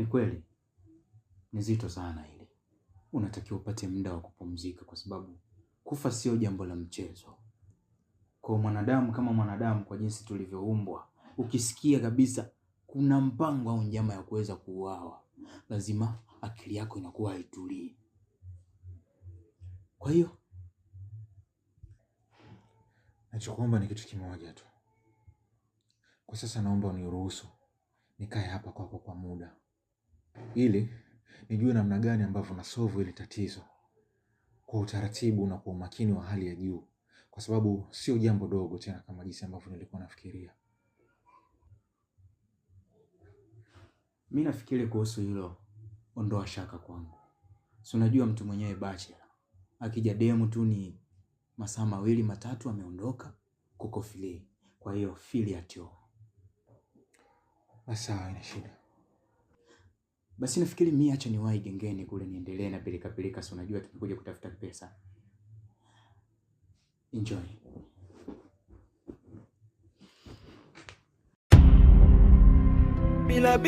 Ni kweli ni zito sana hili. Unatakiwa upate muda wa kupumzika, kwa sababu kufa sio jambo la mchezo. Kwa mwanadamu kama mwanadamu, kwa jinsi tulivyoumbwa, ukisikia kabisa kuna mpango au njama ya kuweza kuuawa, lazima akili yako inakuwa haitulii. Kwa hiyo nachokuomba ni kitu kimoja tu. Kwa sasa naomba uniruhusu nikae hapa kwako kwa muda, ili nijue namna gani ambavyo na solve hili tatizo kwa utaratibu na kwa umakini wa hali ya juu, kwa sababu sio jambo dogo tena kama jinsi ambavyo nilikuwa nafikiria. mimi nafikiri kuhusu hilo, ondoa shaka kwangu. Si unajua mtu mwenyewe bachelor, akija demu tu ni masaa 2 matatu ameondoka, kuko free. Kwa hiyo feel at home. Sawa, ina shida. Basi nafikiri mimi acha niwahi gengeni kule, niendelee na pilika. Si unajua tumekuja kutafuta pesa. Enjoy. Bila